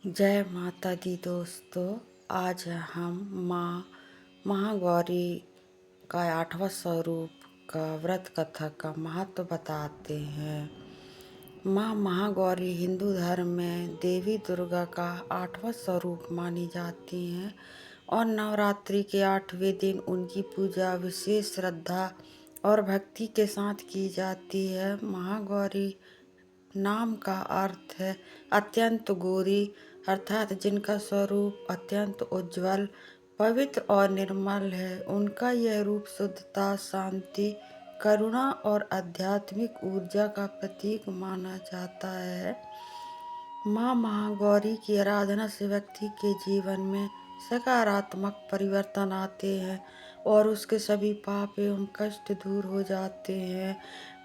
जय माता दी दोस्तों। आज हम माँ महागौरी का 8वां स्वरूप का व्रत कथा का महत्व बताते हैं। माँ महागौरी हिंदू धर्म में देवी दुर्गा का 8वां स्वरूप मानी जाती हैं और नवरात्रि के 8वें दिन उनकी पूजा विशेष श्रद्धा और भक्ति के साथ की जाती है। महागौरी नाम का अर्थ है अत्यंत गौरी, अर्थात जिनका स्वरूप अत्यंत उज्जवल, पवित्र और निर्मल है। उनका यह रूप शुद्धता, शांति, करुणा और आध्यात्मिक ऊर्जा का प्रतीक माना जाता है। माँ महागौरी की आराधना से व्यक्ति के जीवन में सकारात्मक परिवर्तन आते हैं और उसके सभी पाप एवं कष्ट दूर हो जाते हैं।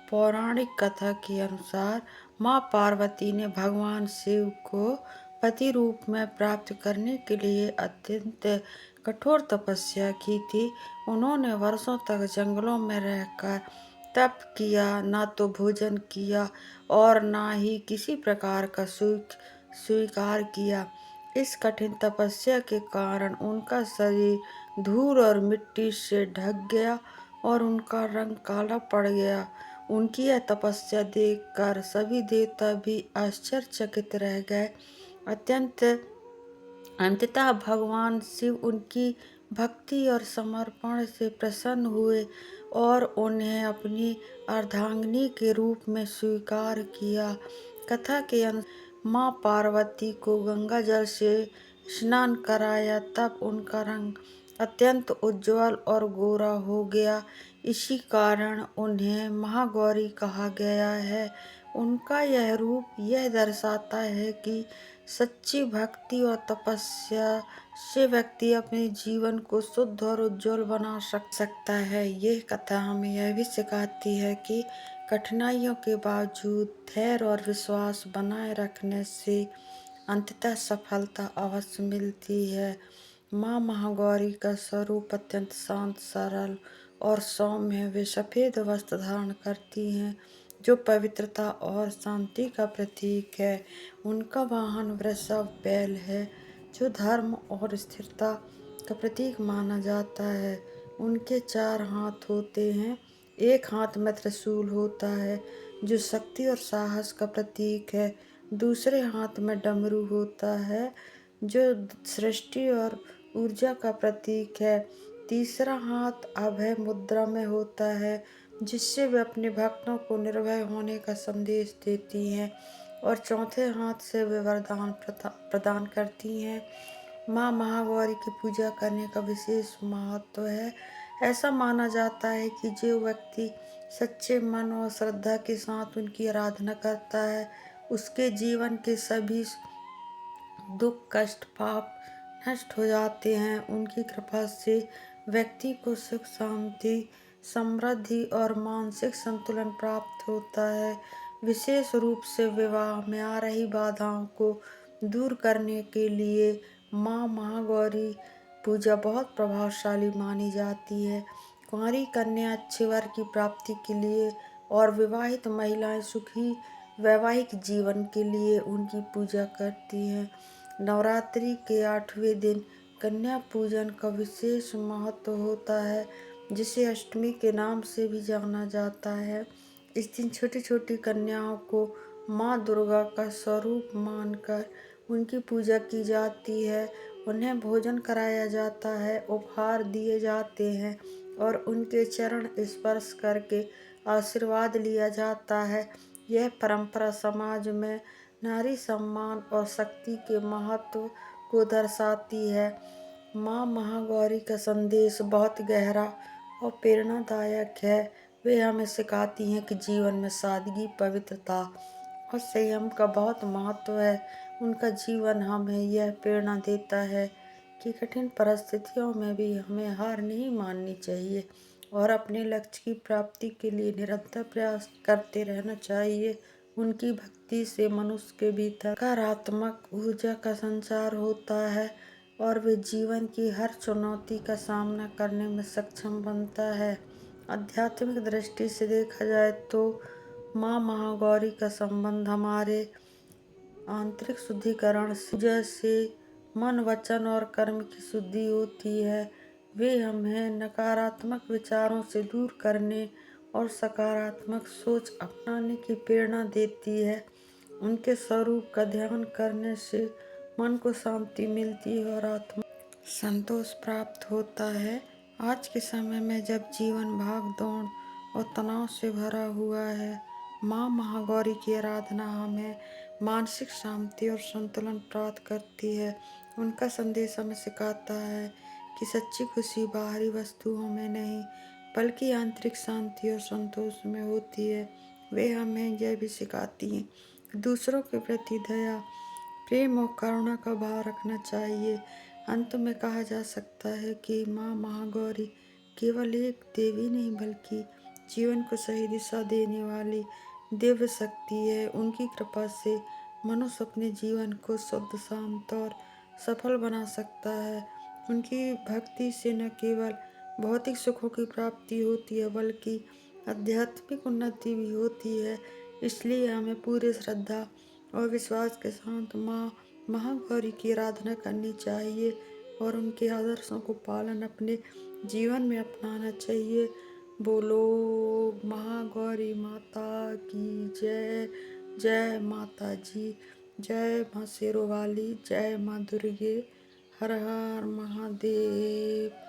पौराणिक कथा के अनुसार माँ पार्वती ने भगवान शिव को पति रूप में प्राप्त करने के लिए अत्यंत कठोर तपस्या की थी। उन्होंने वर्षों तक जंगलों में रहकर तप किया, ना तो भोजन किया और ना ही किसी प्रकार का सुख स्वीकार किया। इस कठिन तपस्या के कारण उनका शरीर धूल और मिट्टी से ढक गया और उनका रंग काला पड़ गया। उनकी यह तपस्या देखकर सभी देवता भी आश्चर्यचकित रह गए। अत्यंत अंततः भगवान शिव उनकी भक्ति और समर्पण से प्रसन्न हुए और उन्हें अपनी अर्धांगिनी के रूप में स्वीकार किया। कथा के अनुसार माँ पार्वती को गंगा जल से स्नान कराया, तब उनका रंग अत्यंत उज्जवल और गोरा हो गया। इसी कारण उन्हें महागौरी कहा गया है। उनका यह रूप यह दर्शाता है कि सच्ची भक्ति और तपस्या से व्यक्ति अपने जीवन को शुद्ध और उज्जवल बना सकता है। यह कथा हमें यह भी सिखाती है कि कठिनाइयों के बावजूद धैर्य और विश्वास बनाए रखने से अंततः सफलता अवश्य मिलती है। माँ महागौरी का स्वरूप अत्यंत शांत, सरल और सौम्य है। वे सफ़ेद वस्त्र धारण करती हैं जो पवित्रता और शांति का प्रतीक है। उनका वाहन वृषभ बैल है जो धर्म और स्थिरता का प्रतीक माना जाता है। उनके 4 हाथ होते हैं। एक हाथ में त्रिशूल होता है जो शक्ति और साहस का प्रतीक है। दूसरे हाथ में डमरू होता है जो सृष्टि और ऊर्जा का प्रतीक है। तीसरा हाथ अभय मुद्रा में होता है जिससे वे अपने भक्तों को निर्भय होने का संदेश देती हैं और चौथे हाथ से वे वरदान प्रदान करती हैं। माँ महागौरी की पूजा करने का विशेष महत्व है। ऐसा माना जाता है कि जो व्यक्ति सच्चे मन और श्रद्धा के साथ उनकी आराधना करता है उसके जीवन के सभी दुख, कष्ट, पाप नष्ट हो जाते हैं। उनकी कृपा से व्यक्ति को सुख, शांति, समृद्धि और मानसिक संतुलन प्राप्त होता है। विशेष रूप से विवाह में आ रही बाधाओं को दूर करने के लिए माँ महागौरी पूजा बहुत प्रभावशाली मानी जाती है। कुंवारी कन्या अच्छे वर की प्राप्ति के लिए और विवाहित महिलाएं सुखी वैवाहिक जीवन के लिए उनकी पूजा करती हैं। नवरात्रि के 8वें दिन कन्या पूजन का विशेष महत्व होता है जिसे अष्टमी के नाम से भी जाना जाता है। इस दिन छोटी छोटी कन्याओं को माँ दुर्गा का स्वरूप मानकर उनकी पूजा की जाती है। उन्हें भोजन कराया जाता है, उपहार दिए जाते हैं और उनके चरण स्पर्श करके आशीर्वाद लिया जाता है। यह परंपरा समाज में नारी सम्मान और शक्ति के महत्व को दर्शाती है। माँ महागौरी का संदेश बहुत गहरा और प्रेरणादायक है। वे हमें सिखाती हैं कि जीवन में सादगी, पवित्रता और संयम का बहुत महत्व है। उनका जीवन हमें यह प्रेरणा देता है कि कठिन परिस्थितियों में भी हमें हार नहीं माननी चाहिए और अपने लक्ष्य की प्राप्ति के लिए निरंतर प्रयास करते रहना चाहिए। उनकी भक्ति से मनुष्य के भीतर सकारात्मक ऊर्जा का संचार होता है और वे जीवन की हर चुनौती का सामना करने में सक्षम बनता है। आध्यात्मिक दृष्टि से देखा जाए तो माँ महागौरी का संबंध हमारे आंतरिक शुद्धिकरण से जैसे मन, वचन और कर्म की शुद्धि होती है, वे हमें नकारात्मक विचारों से दूर करने और सकारात्मक सोच अपनाने की प्रेरणा देती है। उनके स्वरूप का ध्यान करने से मन को शांति मिलती है और आत्मा संतोष प्राप्त होता है। आज के समय में जब जीवन भाग दौड़ और तनाव से भरा हुआ है, माँ महागौरी की आराधना हमें मानसिक शांति और संतुलन प्राप्त करती है। उनका संदेश हमें सिखाता है कि सच्ची खुशी बाहरी वस्तुओं में नहीं बल्कि आंतरिक शांति और संतोष में होती है। वे हमें यह भी सिखाती हैं कि दूसरों के प्रति दया, प्रेम और करुणा का भाव रखना चाहिए। अंत में कहा जा सकता है कि माँ महागौरी केवल एक देवी नहीं बल्कि जीवन को सही दिशा देने वाली दिव्य शक्ति है। उनकी कृपा से मनुष्य अपने जीवन को शुद्ध, शांत और सफल बना सकता है। उनकी भक्ति से न केवल भौतिक सुखों की प्राप्ति होती है बल्कि आध्यात्मिक उन्नति भी होती है। इसलिए हमें पूरे श्रद्धा और विश्वास के साथ माँ महागौरी की आराधना करनी चाहिए और उनके आदर्शों को पालन अपने जीवन में अपनाना चाहिए। बोलो महागौरी माता की जय। जय माता जी। जय माँ शेरों वाली। जय माँ दुर्गे। हर हर महादेव।